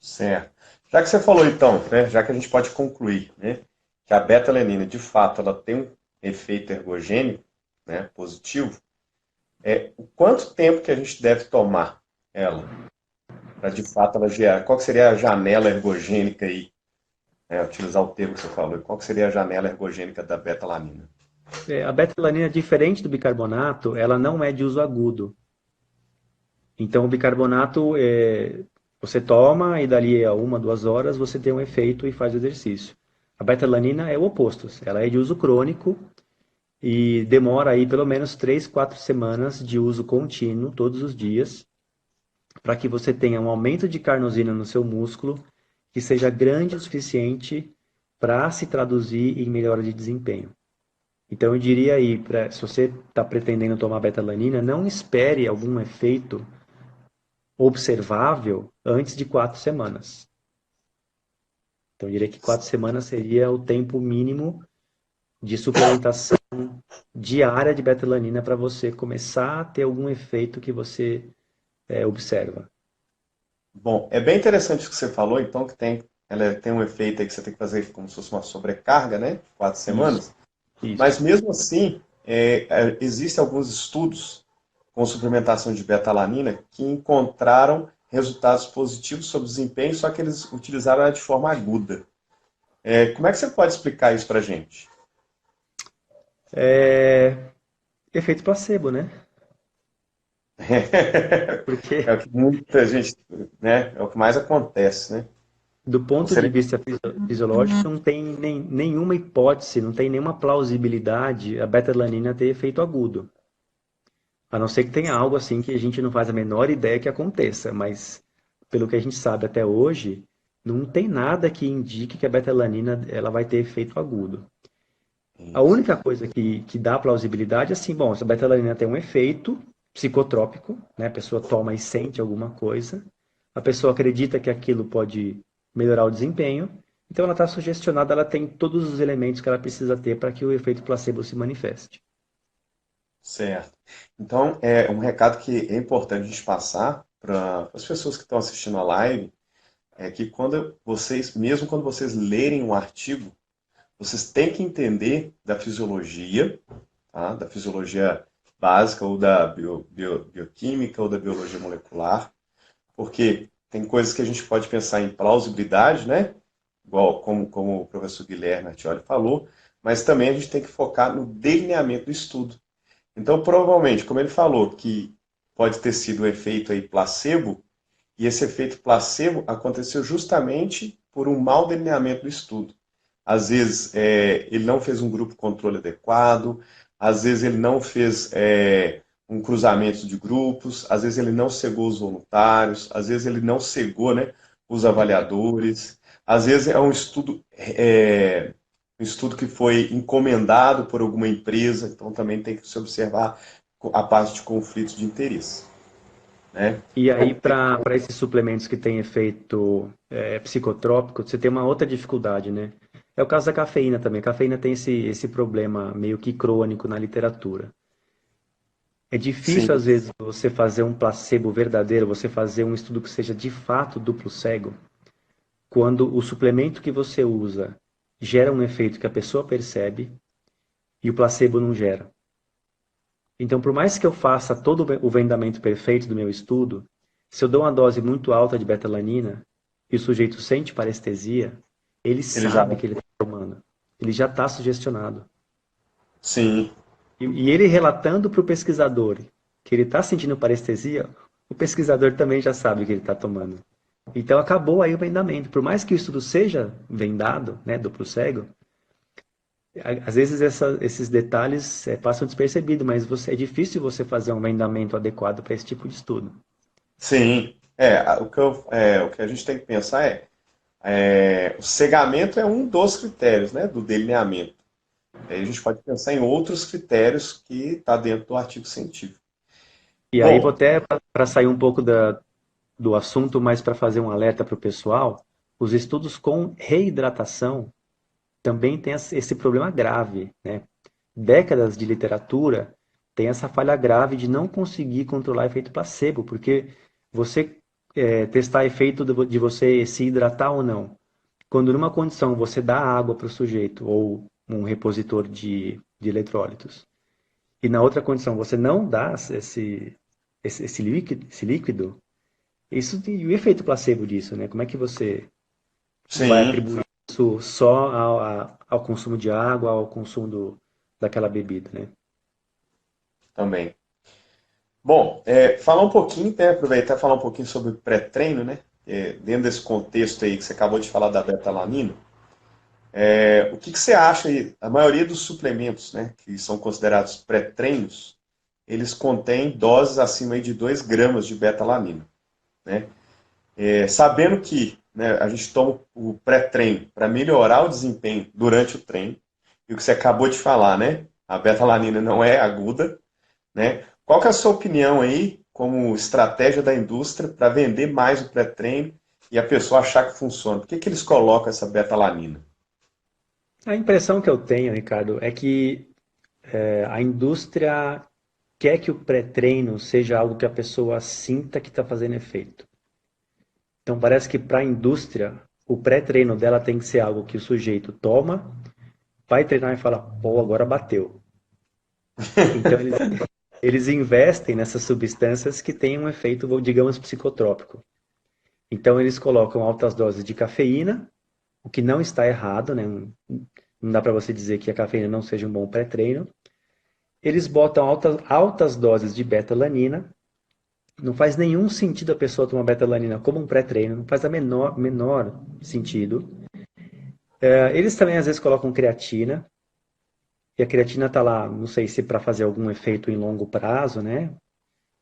Certo. Já que você falou então, né, já que a gente pode concluir, né, que a beta-alanina, de fato, ela tem um efeito ergogênico, né, positivo, o quanto tempo que a gente deve tomar ela para de fato ela gerar? Qual que seria a janela ergogênica aí? Utilizar o termo que você falou, qual que seria a janela ergogênica da beta-alanina? A beta-alanina, diferente do bicarbonato, ela não é de uso agudo. Então, o bicarbonato, você toma e dali a 1, 2 horas você tem um efeito e faz o exercício. A beta-alanina é o oposto. Ela é de uso crônico e demora aí pelo menos 3, 4 semanas de uso contínuo, todos os dias, para que você tenha um aumento de carnosina no seu músculo que seja grande o suficiente para se traduzir em melhora de desempenho. Então, eu diria aí, se você está pretendendo tomar beta-alanina, não espere algum efeito observável antes de 4 semanas. Então, eu diria que 4 semanas seria o tempo mínimo de suplementação diária de betalanina para você começar a ter algum efeito que você observa. Bom, é bem interessante o que você falou, então, que ela tem um efeito aí que você tem que fazer como se fosse uma sobrecarga, né? 4 Isso, semanas. isso. Mas mesmo assim, existem alguns estudos com suplementação de betalanina que encontraram resultados positivos sobre desempenho, só que eles utilizaram ela de forma aguda. Como é que você pode explicar isso para gente? Efeito placebo, né? Porque, É o que muita gente, né? É o que mais acontece, né? do ponto de Você... vista fisiológico, não tem nenhuma hipótese, não tem nenhuma plausibilidade a beta-alanina ter efeito agudo. A não ser que tenha algo assim que a gente não faz a menor ideia que aconteça, mas pelo que a gente sabe até hoje, não tem nada que indique que a beta-alanina ela vai ter efeito agudo. A Isso. única coisa que dá plausibilidade é assim, bom, se a beta-alanina tem um efeito psicotrópico, né, a pessoa toma e sente alguma coisa, a pessoa acredita que aquilo pode melhorar o desempenho, então ela está sugestionada, ela tem todos os elementos que ela precisa ter para que o efeito placebo se manifeste. Certo. Então, é um recado que é importante a gente passar para as pessoas que estão assistindo a live, é que mesmo quando vocês lerem um artigo, vocês têm que entender da fisiologia, tá? Da fisiologia básica ou da bioquímica ou da biologia molecular, porque tem coisas que a gente pode pensar em plausibilidade, né? Igual como o professor Guilherme Artioli falou, mas também a gente tem que focar no delineamento do estudo. Então, provavelmente, como ele falou, que pode ter sido um efeito aí placebo, e esse efeito placebo aconteceu justamente por um mau delineamento do estudo. Às vezes, ele não fez um grupo controle adequado, às vezes ele não fez um cruzamento de grupos, às vezes ele não cegou os voluntários, às vezes ele não cegou, né, os avaliadores, às vezes é um estudo que foi encomendado por alguma empresa, então também tem que se observar a parte de conflitos de interesse, né? E aí, Então, tem que... para esses suplementos que têm efeito psicotrópico, você tem uma outra dificuldade, né? É o caso da cafeína também. A cafeína tem esse problema meio que crônico na literatura. É Sim, difícil, às vezes, você fazer um placebo verdadeiro, você fazer um estudo que seja de fato duplo cego, quando o suplemento que você usa gera um efeito que a pessoa percebe e o placebo não gera. Então, por mais que eu faça todo o vendamento perfeito do meu estudo, se eu dou uma dose muito alta de betalanina e o sujeito sente parestesia, ele ele já... sabe que ele está tomando. Ele já está sugestionado. Sim, E ele relatando para o pesquisador que ele está sentindo parestesia, o pesquisador também já sabe que ele está tomando. Então acabou aí o vendamento. Por mais que o estudo seja vendado, né, duplo cego, às vezes esses detalhes passam despercebidos, mas é difícil você fazer um vendamento adequado para esse tipo de estudo. sim. O que a gente tem que pensar o cegamento é um dos critérios, né, do delineamento. Aí a gente pode pensar em outros critérios que está dentro do artigo científico. E aí, vou Bom, até para sair um pouco do assunto, mas para fazer um alerta para o pessoal, os estudos com reidratação também têm esse problema grave, né? Décadas de literatura tem essa falha grave de não conseguir controlar efeito placebo, porque você testar efeito de você se hidratar ou não, quando numa condição você dá água para o sujeito ou um repositor de eletrólitos, e na outra condição você não dá esse líquido, isso tem o efeito placebo disso, né? Como é que você vai sim, atribuir isso só ao consumo de água, ao consumo daquela bebida, né? também. Bom, falar um pouquinho, né, aproveitar e falar um pouquinho sobre o pré-treino, né? Dentro desse contexto aí que você acabou de falar da betalanina, o que você acha aí? A maioria dos suplementos, né, que são considerados pré-treinos, eles contêm doses acima aí de 2 gramas de betalanina, né? Sabendo que, né, a gente toma o pré-treino para melhorar o desempenho durante o treino, e o que você acabou de falar, né? A betalanina não é aguda, né? Qual que é a sua opinião aí, como estratégia da indústria, para vender mais o pré-treino e a pessoa achar que funciona? Por que que eles colocam essa betalanina? A impressão que eu tenho, Ricardo, é que a indústria quer que o pré-treino seja algo que a pessoa sinta que está fazendo efeito. Então parece que para a indústria, o pré-treino dela tem que ser algo que o sujeito toma, vai treinar e fala, pô, agora bateu. Então eles investem nessas substâncias que têm um efeito, digamos, psicotrópico. Então eles colocam altas doses de cafeína, o que não está errado, né? Não dá para você dizer que a cafeína não seja um bom pré-treino. Eles botam altas doses de betalanina. Não faz nenhum sentido a pessoa tomar betalanina como um pré-treino, não faz a menor sentido. Eles também às vezes colocam creatina, e a creatina está lá, não sei se para fazer algum efeito em longo prazo, né?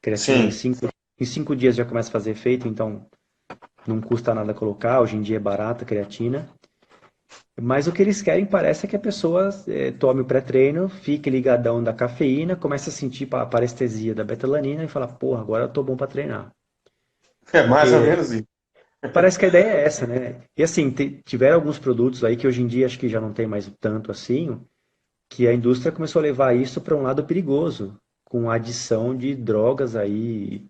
Creatina Sim, em 5 dias já começa a fazer efeito, então não custa nada colocar, hoje em dia é barata a creatina. Mas o que eles querem parece é que a pessoa tome o pré-treino, fique ligadão da cafeína, comece a sentir a parestesia da betalanina e fala, porra, agora eu tô bom para treinar. é mais ou Porque menos isso. parece que a ideia é essa, né? E assim, tiveram alguns produtos aí que hoje em dia acho que já não tem mais tanto assim, que a indústria começou a levar isso para um lado perigoso, com a adição de drogas aí,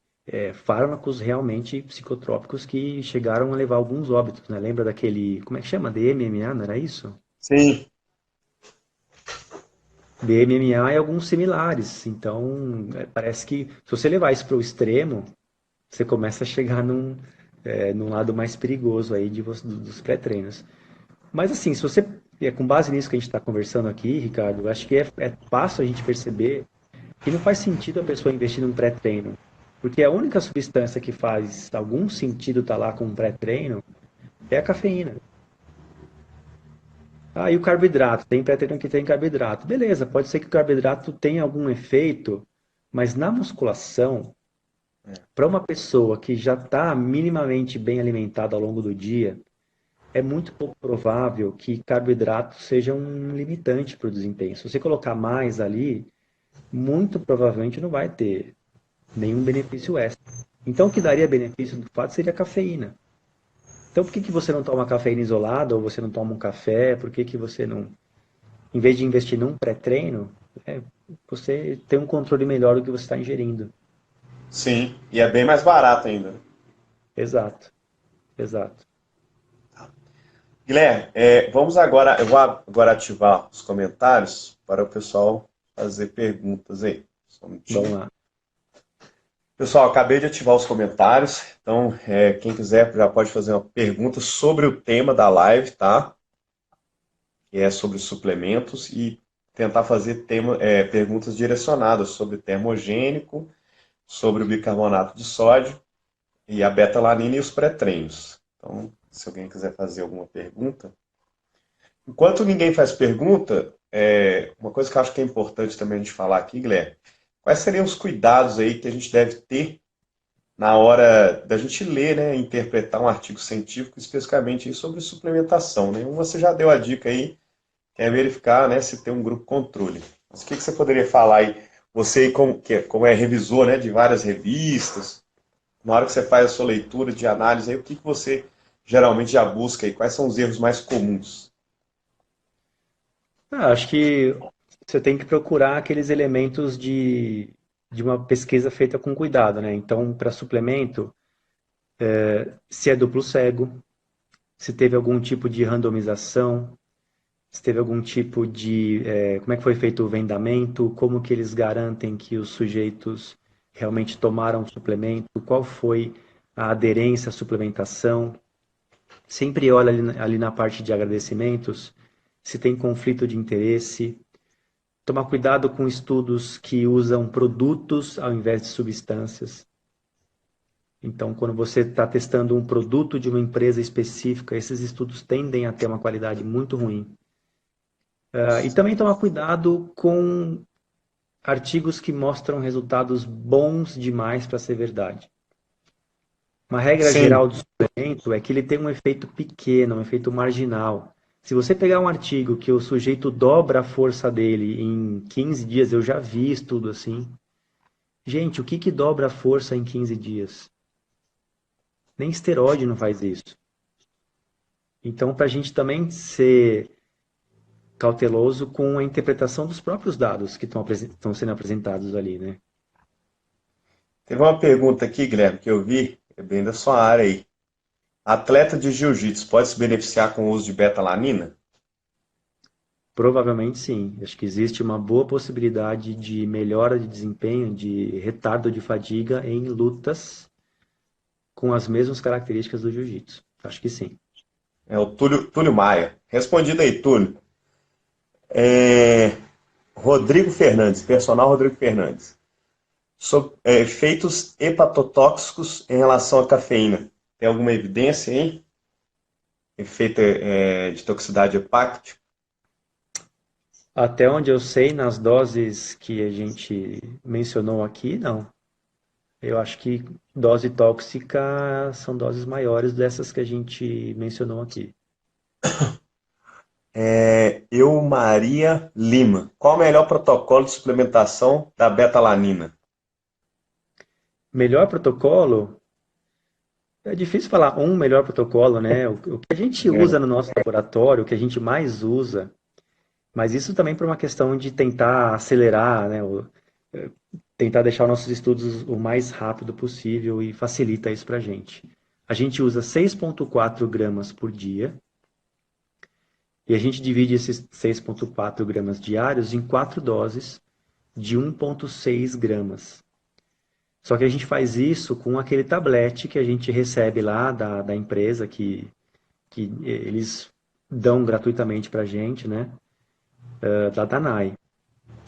fármacos realmente psicotrópicos que chegaram a levar alguns óbitos, né? Lembra daquele, como é que chama? DMMA, não era isso? Sim, DMMA e alguns similares. Então, parece que se você levar isso para o extremo, você começa a chegar num lado mais perigoso aí dos pré-treinos. Mas assim, se você, com base nisso que a gente está conversando aqui, Ricardo, eu acho que é fácil a gente perceber que não faz sentido a pessoa investir num pré-treino. Porque a única substância que faz algum sentido estar lá com um pré-treino é a cafeína. Ah, e o carboidrato? Tem pré-treino que tem carboidrato. Beleza, pode ser que o carboidrato tenha algum efeito, mas na musculação, para uma pessoa que já está minimamente bem alimentada ao longo do dia, é muito pouco provável que carboidrato seja um limitante para o desempenho. Se você colocar mais ali, muito provavelmente não vai ter nenhum benefício extra. Então, o que daria benefício do fato seria a cafeína. Então, por que que você não toma cafeína isolada ou você não toma um café? Por que que você não, em vez de investir num pré-treino, você tem um controle melhor do que você está ingerindo? Sim, e é bem mais barato ainda, né? Exato, exato. Guilherme, vamos agora, eu vou agora ativar os comentários para o pessoal fazer perguntas aí. Só um Vamos minutinho. lá. Pessoal, acabei de ativar os comentários, então quem quiser já pode fazer uma pergunta sobre o tema da live, tá? Que é sobre suplementos e tentar fazer perguntas direcionadas sobre termogênico, sobre o bicarbonato de sódio e a beta-alanina e os pré-treinos. Então, se alguém quiser fazer alguma pergunta. Enquanto ninguém faz pergunta, uma coisa que eu acho que é importante também a gente falar aqui, Guilherme, quais seriam os cuidados aí que a gente deve ter na hora da gente ler, né, interpretar um artigo científico especificamente aí sobre suplementação, né? Você já deu a dica aí, que é verificar, né, se tem um grupo controle. Mas o que você poderia falar aí, você como é revisor, né, de várias revistas, na hora que você faz a sua leitura de análise, aí, o que você geralmente já busca aí? Quais são os erros mais comuns? Acho que você tem que procurar aqueles elementos de uma pesquisa feita com cuidado, né? Então, para suplemento, se é duplo cego, se teve algum tipo de randomização, se teve algum tipo de, como é que foi feito o vendamento, como que eles garantem que os sujeitos realmente tomaram o suplemento, qual foi a aderência à suplementação. Sempre olha ali na parte de agradecimentos se tem conflito de interesse. Tomar cuidado com estudos que usam produtos ao invés de substâncias. Então, quando você está testando um produto de uma empresa específica, esses estudos tendem a ter uma qualidade muito ruim. E também tomar cuidado com artigos que mostram resultados bons demais para ser verdade. Uma regra Sim, geral do suplemento é que ele tem um efeito pequeno, um efeito marginal. Se você pegar um artigo que o sujeito dobra a força dele em 15 dias, eu já vi estudo assim. Gente, o que que dobra a força em 15 dias? Nem esteroide não faz isso. Então, para a gente também ser cauteloso com a interpretação dos próprios dados que estão sendo apresentados ali, né? teve uma pergunta aqui, Guilherme, que eu vi, é bem da sua área aí. Atleta de jiu-jitsu pode se beneficiar com o uso de beta-alanina? Provavelmente sim. Acho que existe uma boa possibilidade de melhora de desempenho, de retardo de fadiga em lutas com as mesmas características do jiu-jitsu. Acho que sim. É o Túlio Maia. Respondido aí, Túlio. É, Rodrigo Fernandes, personal Rodrigo Fernandes. Sobre efeitos hepatotóxicos em relação à cafeína. Tem alguma evidência aí? Efeito de toxicidade hepática? Até onde eu sei, nas doses que a gente mencionou aqui, não. Eu acho que dose tóxica são doses maiores dessas que a gente mencionou aqui. Maria Lima. Qual o melhor protocolo de suplementação da beta-alanina? Melhor protocolo? É difícil falar um melhor protocolo, né? O que a gente usa no nosso laboratório, o que a gente mais usa, mas isso também por uma questão de tentar acelerar, né? Tentar deixar nossos estudos o mais rápido possível e facilita isso para a gente. A gente usa 6,4 gramas por dia e a gente divide esses 6,4 gramas diários em 4 doses de 1,6 gramas. Só que a gente faz isso com aquele tablete que a gente recebe lá da empresa, que eles dão gratuitamente para a gente, né? Da Danai,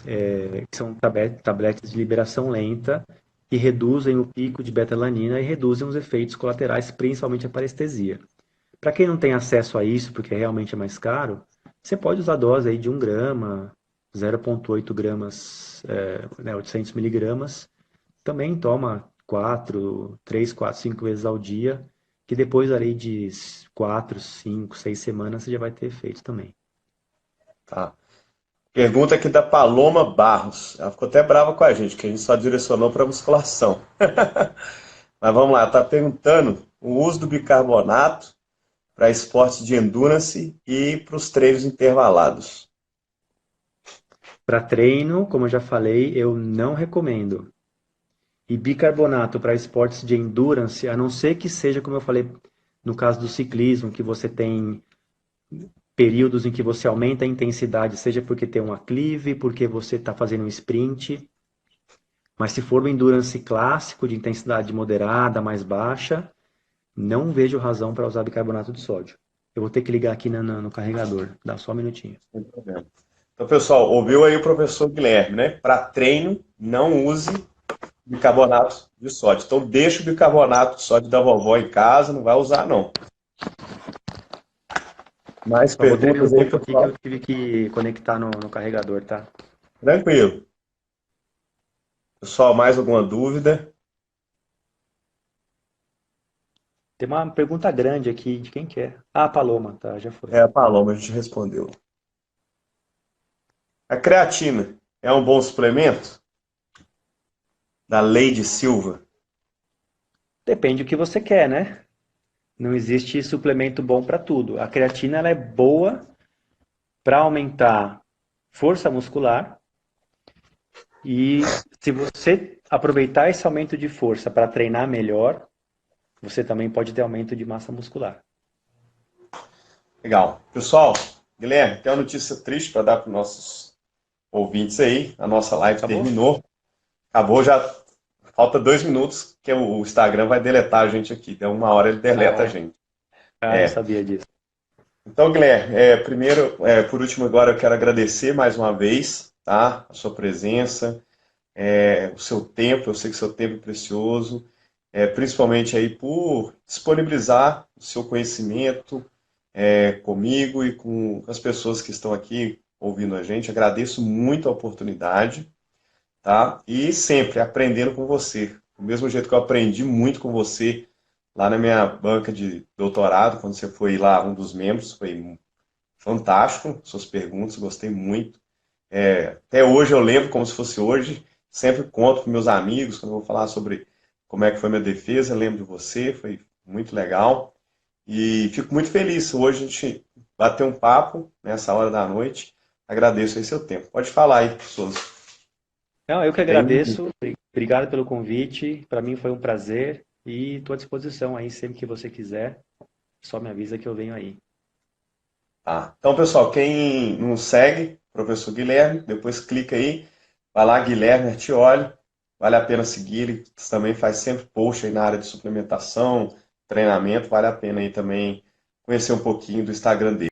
que são tabletes de liberação lenta que reduzem o pico de beta-alanina e reduzem os efeitos colaterais, principalmente a parestesia. Para quem não tem acesso a isso, porque realmente é mais caro, você pode usar a dose aí de 1 grama, 0,8 gramas, 800 miligramas. Também toma 3, 4, 5 vezes ao dia, que depois ali de 4, 5, 6 semanas você já vai ter efeito também. Tá. Pergunta aqui da Paloma Barros. Ela ficou até brava com a gente, que a gente só direcionou para musculação. Mas vamos lá, está perguntando o uso do bicarbonato para esportes de endurance e para os treinos intervalados. Para treino, como eu já falei, eu não recomendo. E bicarbonato para esportes de endurance, a não ser que seja, como eu falei, no caso do ciclismo, que você tem períodos em que você aumenta a intensidade, seja porque tem um aclive, porque você está fazendo um sprint. Mas se for o endurance clássico, de intensidade moderada, mais baixa, não vejo razão para usar bicarbonato de sódio. Eu vou ter que ligar aqui no carregador. Dá só um minutinho. Sem problema. Então, pessoal, ouviu aí o professor Guilherme, né? Para treino, não use bicarbonato de sódio. Então, deixa o bicarbonato de sódio da vovó em casa, não vai usar, não. Mais Só vou tremer um perguntas aí, pouco aqui que pessoal? eu tive que conectar no carregador, tá? Tranquilo. Pessoal, mais alguma dúvida? Tem uma pergunta grande aqui de quem que é. Ah, Paloma, tá, já foi. É, a Paloma, a gente respondeu. A creatina é um bom suplemento? Da Lady Silva. Depende do que você quer, né? Não existe suplemento bom para tudo. A creatina ela é boa para aumentar força muscular e se você aproveitar esse aumento de força para treinar melhor, você também pode ter aumento de massa muscular. Legal. Pessoal, Guilherme, tem uma notícia triste para dar para os nossos ouvintes aí. A nossa live Acabou? terminou. Acabou já. Falta 2 minutos que o Instagram vai deletar a gente aqui. Deu 1 hora, ele deleta a Ah, gente. não É. sabia disso. Então, Guilherme, primeiro, por último, agora eu quero agradecer mais uma vez, tá? A sua presença, o seu tempo. Eu sei que o seu tempo é precioso, principalmente aí por disponibilizar o seu conhecimento comigo e com as pessoas que estão aqui ouvindo a gente. Agradeço muito a oportunidade, tá? E sempre aprendendo com você. Do mesmo jeito que eu aprendi muito com você lá na minha banca de doutorado, quando você foi lá um dos membros, foi fantástico, suas perguntas, gostei muito. Até hoje eu lembro como se fosse hoje, sempre conto para meus amigos, quando eu vou falar sobre como é que foi minha defesa, eu lembro de você, foi muito legal. E fico muito feliz. Hoje a gente bateu um papo nessa hora da noite. Agradeço aí seu tempo. Pode falar aí, Souza. Não, eu que Tem um. agradeço. Obrigado pelo convite. Para mim foi um prazer e estou à disposição aí sempre que você quiser. Só me avisa que eu venho aí. Tá. Então, pessoal, quem não segue, professor Guilherme, depois clica aí, vai lá, Guilherme Artioli, vale a pena seguir, ele também faz sempre post aí na área de suplementação, treinamento, vale a pena aí também conhecer um pouquinho do Instagram dele.